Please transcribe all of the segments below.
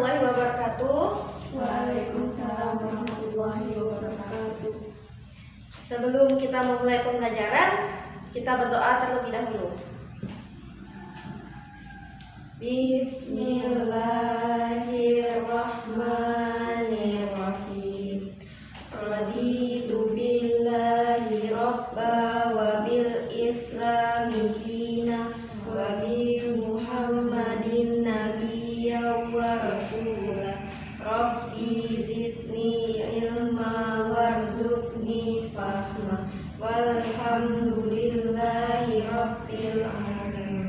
warahmatullahi wabarakatuh. Waalaikumsalam warahmatullahi wabarakatuh. Sebelum kita memulai pembelajaran, kita berdoa terlebih dahulu. Bismillahirrahmanirrahim. Raditu billahi rabba wa bil islami dina wa bi Muhammadin nabiyya wa rasulah. Rabbi zidni ilma warzuqni fahma. Walhamdulillahi rabbil alamin.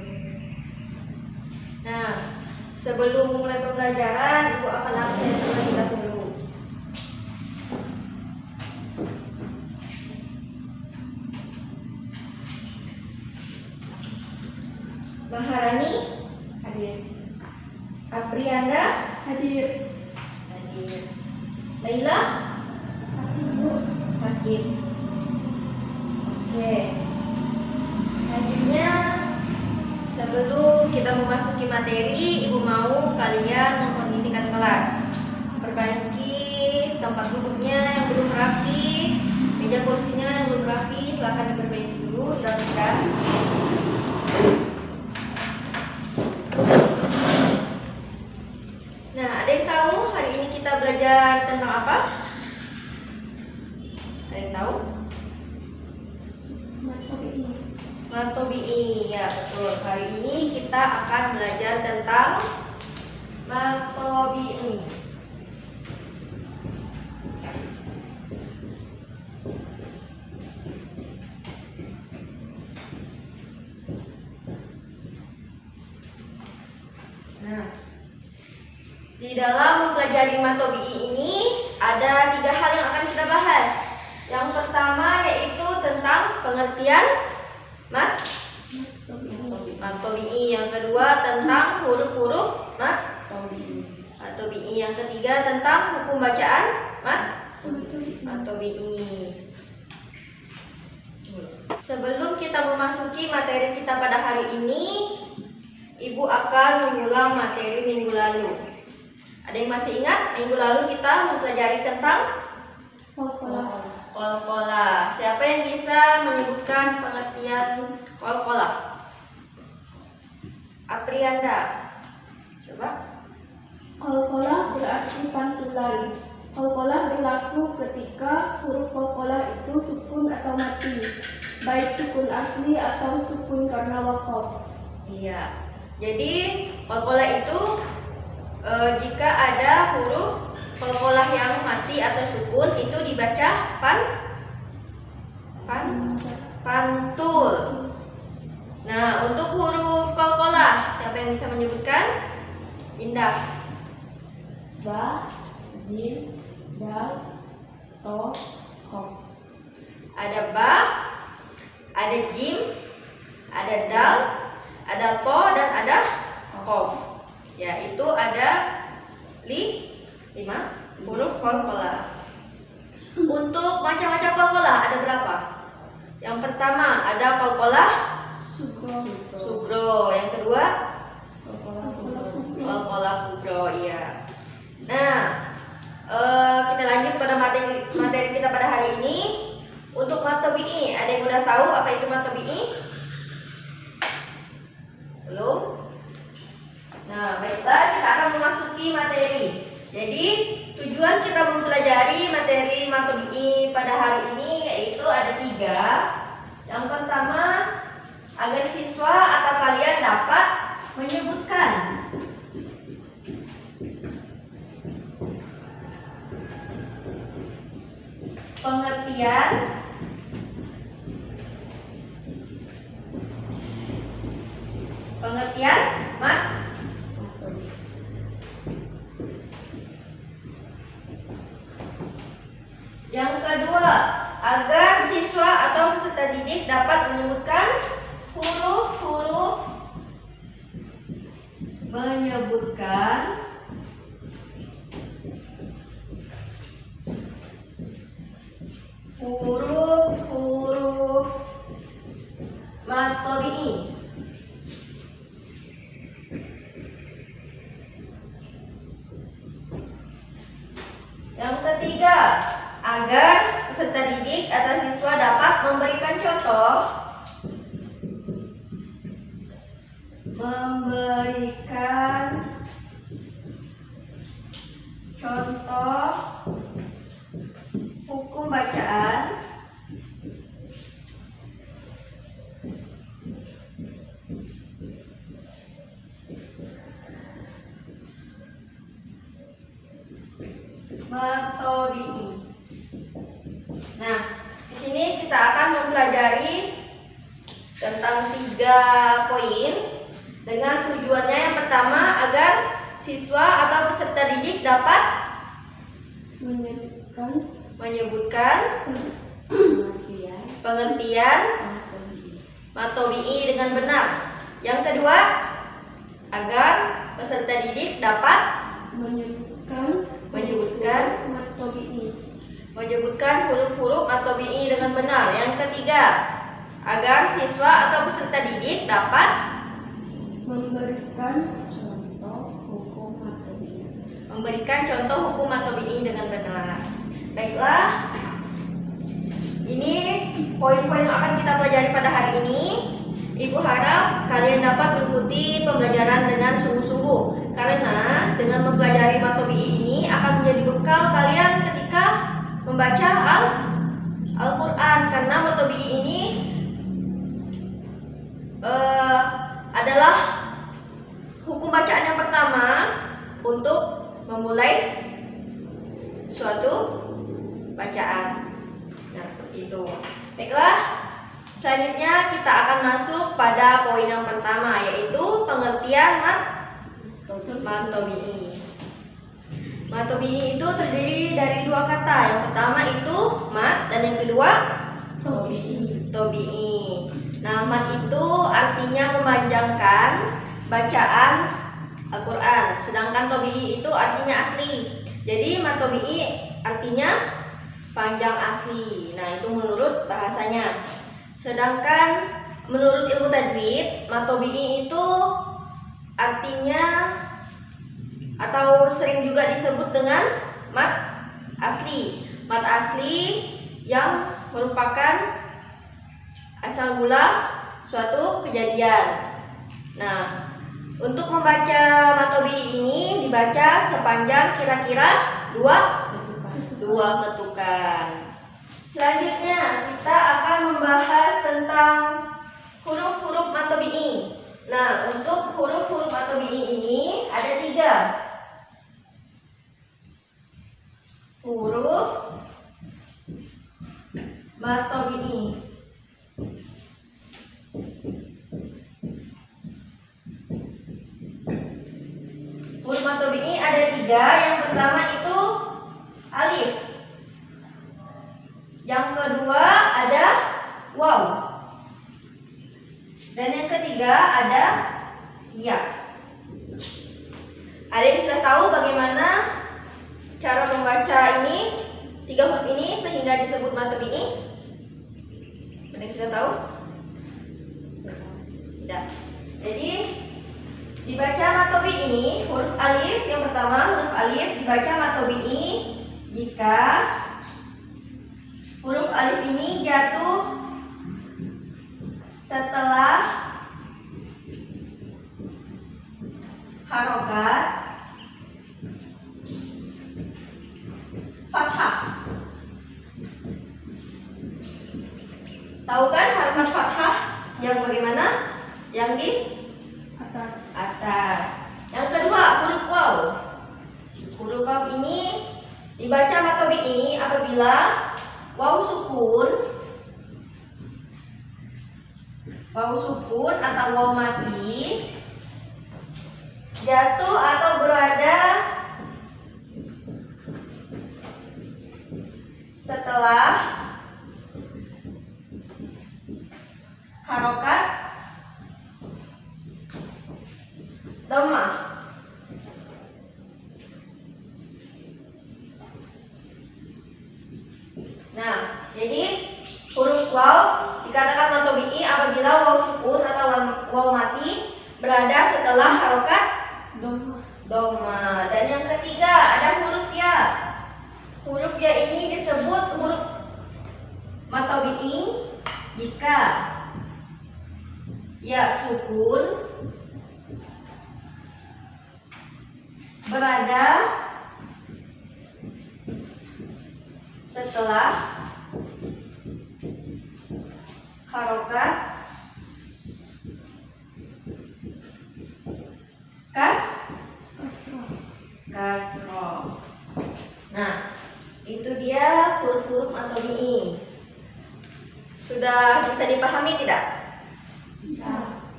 Nah, sebelum mulai pembelajaran, Ibu akan absen terlebih dahulu. Maharani hadir. Aprianda Hadir. hadir. Laila sakit. Oke. Selanjutnya, sebelum kita memasuki materi, Ibu mau kalian mengkondisikan kelas. Perbaiki tempat duduknya yang belum rapi, meja kursinya yang belum rapi, silahkan diperbaiki dulu dan rapikan. Nah, ada yang tahu hari ini kita belajar tentang apa? Ada yang tahu? Matobi'i, ya betul. Hari ini kita akan belajar tentang matobi'i. Nah, di dalam mempelajari matobi'i ini ada 3 hal yang akan kita bahas. Yang pertama yaitu tentang pengertian matobi'i. Yang kedua tentang huruf-huruf matobi'i. Yang ketiga tentang hukum bacaan matobi'i. Sebelum kita memasuki materi kita pada hari ini, Ibu akan mengulang materi minggu lalu. Ada yang masih ingat? Minggu lalu kita mempelajari tentang qalqalah. Siapa yang bisa menyebutkan pengertian qalqalah? Aprianda, coba. Qalqalah berarti pantulan. Qalqalah berlaku ketika huruf qalqalah itu sukun atau mati, baik sukun asli atau sukun karena waqaf. Iya. Jadi qalqalah itu jika ada huruf qalqalah yang mati atau sukun itu dibaca pantul. Nah, untuk huruf qalqalah siapa yang bisa menyebutkan? Indah. Ba, jim, dal, to, qaf. Ada ba, ada jim, ada dal, ada to dan ada qaf. Ya, itu ada 5 huruf qalqalah. Untuk macam-macam qalqalah ada berapa? Yang pertama ada qalqalah sugro. Yang kedua qalqalah kubro. Iya. Nah, kita lanjut pada materi kita pada hari ini. Untuk matobi'i, ada yang udah tahu apa itu matobi'i? Belum? Nah, baiklah, kita akan memasuki materi. Jadi, tujuan kita mempelajari materi matobi'i pada hari ini yaitu ada 3. Yang pertama, agar siswa atau kalian dapat menyebutkan pengertian Yang kedua, agar siswa atau peserta didik dapat menyebutkan huruf-huruf matobi'i. memberikan contoh hukum bacaan matobi'i. Nah, di sini kita akan mempelajari tentang 3 poin dengan tujuannya. Yang pertama, agar siswa atau peserta didik dapat menyebutkan pengertian matobi'i dengan benar. Yang kedua, agar peserta didik dapat menyebutkan huruf-huruf matobi'i dengan benar. Yang ketiga, agar siswa atau peserta didik dapat memberikan contoh hukum matobi'i dengan benar. Baiklah, ini poin-poin yang akan kita pelajari pada hari ini. Ibu harap kalian dapat mengikuti pembelajaran dengan sungguh-sungguh, karena dengan mempelajari matobi'i ini akan menjadi bekal kalian ketika membaca Al-Quran. Karena matobi'i ini adalah hukum bacaan yang pertama untuk memulai suatu bacaan. Nah, seperti itu. Baiklah, selanjutnya kita akan masuk pada poin yang pertama, yaitu pengertian matobi'i. Matobi'i itu terdiri dari 2 kata. Yang pertama itu mat dan yang kedua tobi'i. Nah, mat itu artinya memanjangkan bacaan Al-Quran, sedangkan tobi'i itu artinya asli. Jadi matobi'i artinya panjang asli. Nah, itu menurut bahasanya. Sedangkan menurut ilmu tajwid, matobi'i itu artinya atau sering juga disebut dengan mat asli. Mat asli yang merupakan asal mula suatu kejadian. Nah, untuk membaca matobi'i ini dibaca sepanjang kira-kira 2 ketukan. Selanjutnya kita akan membahas tentang huruf-huruf matobi'i. Nah, untuk huruf-huruf matobi'i ini ada 3. Huruf matobi'i. Huruf matobi'i ada 3. Yang pertama itu alif. Yang kedua ada waw. Dan yang ketiga ada ya. Ada yang sudah tahu bagaimana cara membaca ini, 3 huruf ini sehingga disebut matobi'i? Ada yang sudah tahu? Tidak. Jadi dibaca matobi'i huruf alif. Yang pertama huruf alif dibaca matobi'i jika huruf alif ini jatuh setelah harokat fathah. Tahu kan harokat fathah yang bagaimana? Yang di atas. Yang kedua huruf waw. Huruf waw ini dibaca matobi'i apabila waw sukun atau waw mati jatuh atau berada setelah harokat dhammah. Nah, jadi huruf waw dikatakan matobi'i apabila waw sukun atau waw mati berada setelah harokat dhammah. Dan yang ketiga ada huruf ya. Huruf ya ini disebut huruf matobi'i jika ya sukun berada setelah harokat kasroh. Nah, itu dia huruf-huruf matobi'i. Sudah bisa dipahami tidak?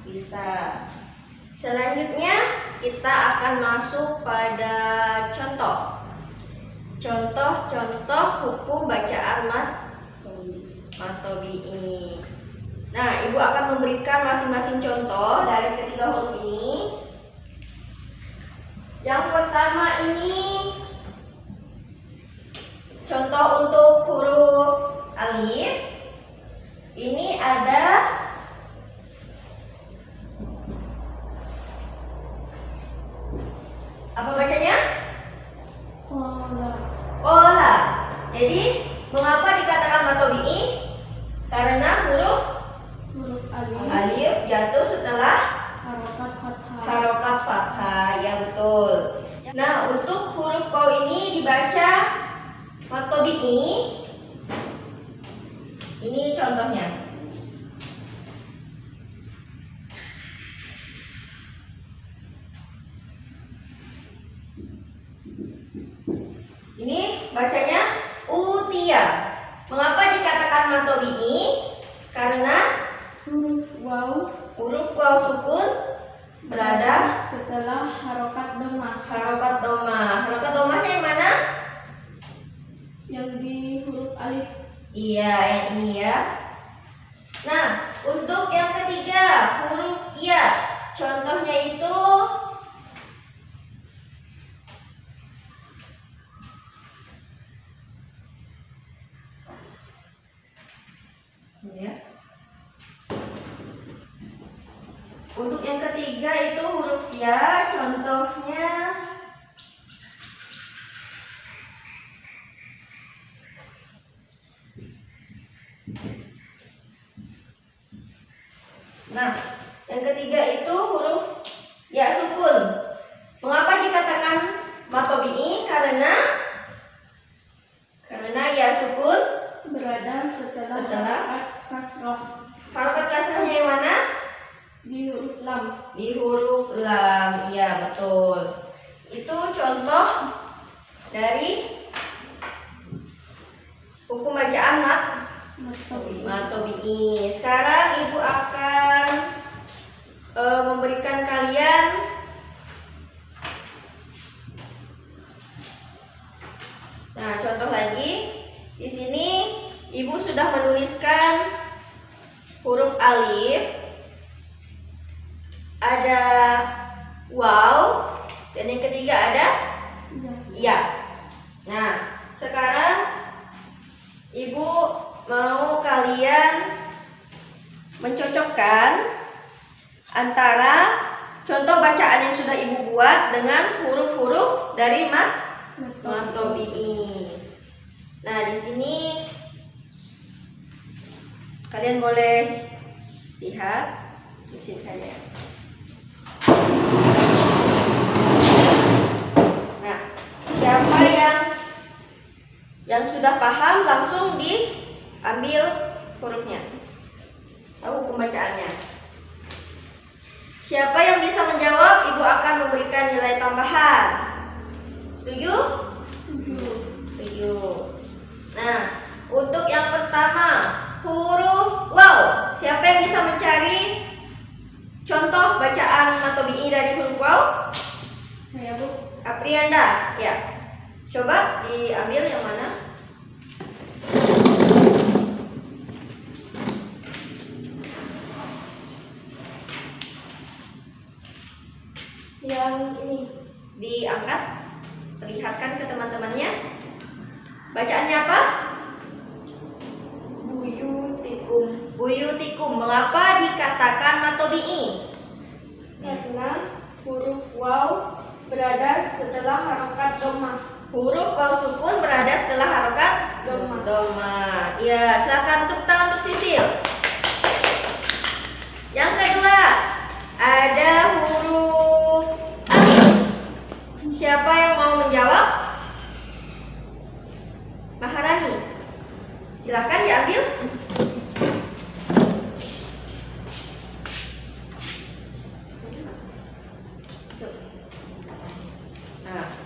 Bisa. Selanjutnya kita akan masuk pada contoh hukum bacaan matobi'i. Nah, ibu akan memberikan masing-masing contoh dari ketiga huruf ini. Yang pertama ini contoh untuk huruf alif. Ini ada apa bacanya? Ola. Jadi mengapa dikatakan matobi'i? Karena huruf alif jatuh setelah harokat fathah. Ya betul. Nah, untuk huruf waw ini dibaca matobi'i. Ini contohnya. Ini bacanya utia. Mengapa dikatakan matobi'i? Karena huruf waw sukun berada setelah harokat domah. harokat domah. Harokat domahnya yang mana? Yang di huruf alif. Iya, yang ini ya. Nah, untuk yang ketiga huruf ya. Contohnya itu ya. Untuk yang ketiga itu huruf ya, contohnya nah, yang ketiga itu huruf ya sukun. Mengapa dikatakan matobi'i? Karena ya sukun Berada setelah harokat kasroh. harokat kasrohnya yang mana? Di huruf lam. Di huruf lam. Iya, betul. Itu contoh dari hukum bacaan matobi'i. Sekarang ibu akan memberikan kalian contoh lagi. Di sini ibu sudah menuliskan huruf alif, ada waw, dan yang ketiga ada ya. Nah, sekarang ibu mau kalian mencocokkan antara contoh bacaan yang sudah ibu buat dengan huruf-huruf dari matobi'i. Nah, di sini kalian boleh lihat di sini saja. Nah, siapa yang sudah paham langsung diambil hurufnya, tahu pembacaannya. Siapa yang bisa menjawab, ibu akan memberikan nilai tambahan. Setuju? Setuju. Nah, untuk yang pertama huruf waw. Siapa yang bisa mencari contoh bacaan matobi'i dari huruf waw? Saya, Bu. Aprianda, ya. Coba diambil yang mana? Yang ini. Diangkat, perlihatkan ke teman-temannya. Bacaannya apa? Buyutikum. Buyutikum. Mengapa dikatakan matobi'i? Karena huruf waw berada setelah harokat domah. Huruf waw sukun berada setelah harokat domah. Ya, silakan tepuk tangan untuk Sisil. Yang kedua ada huruf alif. Siapa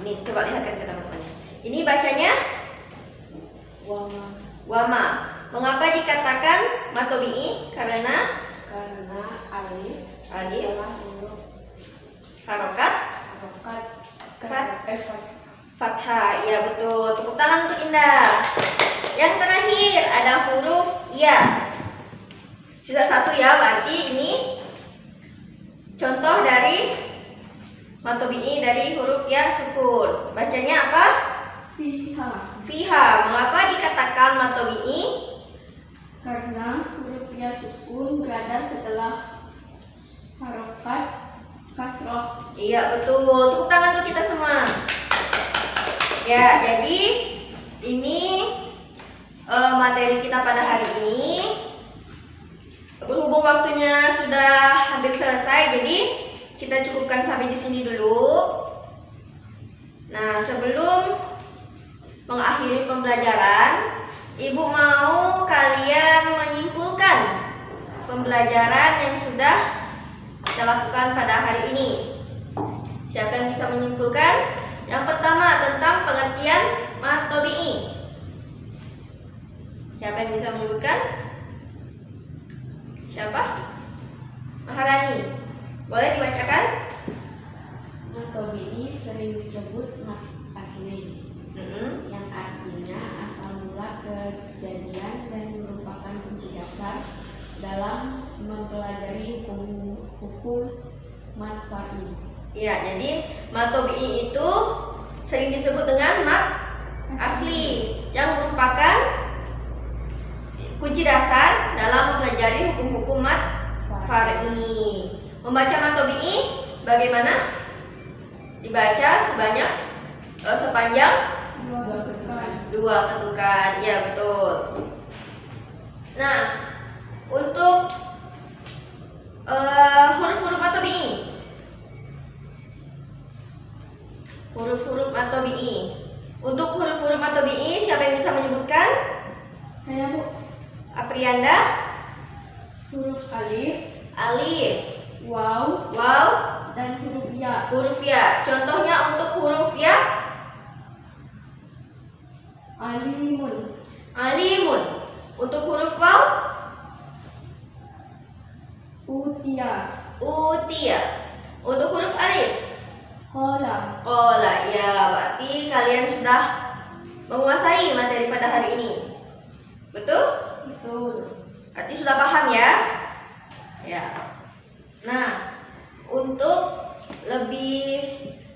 ini coba lihatkan ke teman-teman. Ini bacanya Wama. wama. Mengapa dikatakan matobi'i? Karena Alif alif adalah huruf harokat harokat fathah. Ya betul. Tepuk tangan untuk Indah. Yang terakhir ada huruf ya. Sisa satu ya, berarti ini contoh dari matobi'i dari huruf ya sukun. Bacanya apa? fiha. Fiha. Mengapa dikatakan matobi'i? Karena huruf ya sukun berada setelah harokat kasroh. Iya betul. Tepuk tangan untuk kita semua. Ya, jadi ini materi kita pada hari ini. Berhubung waktunya sudah hampir selesai, jadi kita cukupkan sampai di sini dulu. Nah, sebelum mengakhiri pembelajaran, Ibu mau kalian menyimpulkan pembelajaran yang sudah kita lakukan pada hari ini. Siapa yang bisa menyimpulkan? Yang pertama tentang pengertian matobi'i. Siapa yang bisa menyebutkan? Siapa? Maharani. Boleh dibacakan? Matobi'i sering disebut mat asli, yang artinya asal mula kejadian dan merupakan kunci dasar dalam mempelajari hukum mat far'i. Iya, jadi matobi'i itu sering disebut dengan mat asli, yang merupakan kunci dasar dalam mempelajari hukum-hukum mat far'i. Membaca matobi'i bagaimana? Dibaca sepanjang dua ketukan. Ya betul. Nah, untuk huruf-huruf matobi'i. Huruf-huruf matobi'i. Untuk huruf-huruf matobi'i, siapa yang bisa menyebutkan? Saya Bu. Aprianda? Huruf alif, Alif, waw, waw, dan huruf ya. huruf ya. Contohnya untuk huruf ya, Alimun, alimun. Untuk huruf waw, utia, utia. Untuk huruf alif, kola. kola. Ya, berarti kalian sudah menguasai materi pada hari ini. Betul? Betul. Berarti sudah paham ya? Ya. Nah, untuk lebih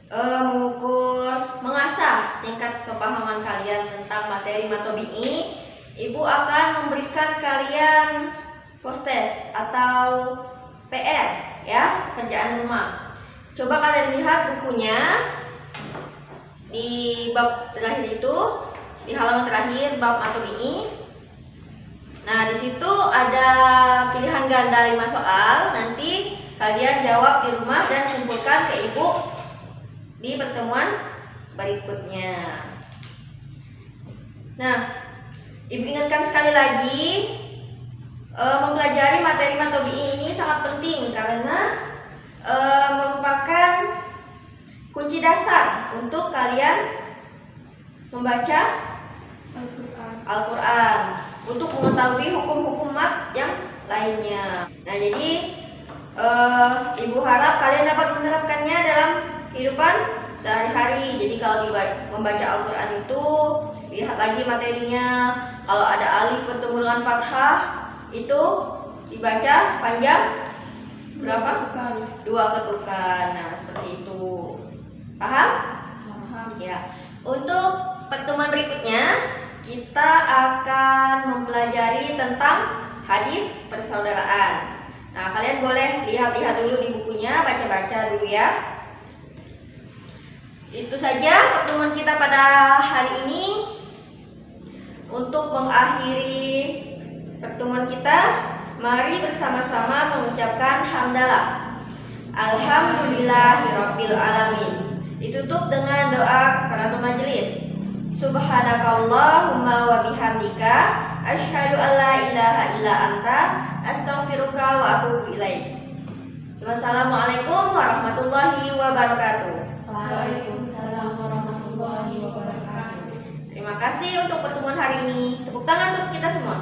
mengukur, mengasah tingkat kepahaman kalian tentang materi matobi'i, Ibu akan memberikan kalian post-test atau PR ya, kerjaan rumah. Coba kalian lihat bukunya di bab terakhir itu, di halaman terakhir bab matobi'i. Nah, di situ ada pilihan ganda 5 soal. Nanti kalian jawab di rumah dan kumpulkan ke Ibu di pertemuan berikutnya. Nah, Ibu ingatkan sekali lagi, mempelajari materi matobi'i ini sangat penting karena merupakan kunci dasar untuk kalian membaca Al-Quran, untuk mengetahui hukum-hukum mat yang lainnya. Nah, jadi Ibu harap kalian dapat menerapkannya dalam kehidupan sehari-hari. Jadi kalau membaca Al-Quran itu, lihat lagi materinya. Kalau ada alif bertemu dengan fathah, itu dibaca panjang berapa? Dua ketukan. Nah, seperti itu. Paham? Paham. Ya. Untuk pertemuan berikutnya, kita akan mempelajari tentang hadis persaudaraan. Nah, kalian boleh lihat-lihat dulu di bukunya, baca-baca dulu ya. Itu saja pertemuan kita pada hari ini. Untuk mengakhiri pertemuan kita, mari bersama-sama mengucapkan hamdalah. Alhamdulillahirabbil alamin. Ditutup dengan doa kafaratul majelis. Subhanakallahumma wa bihamdika asyhadu an la ilaha illa anta astaghfiruka wa atubu ilaik. Wassalamualaikum warahmatullahi wabarakatuh. Waalaikumsalam. Waalaikumsalam warahmatullahi wabarakatuh. Terima kasih untuk pertemuan hari ini. Tepuk tangan untuk kita semua.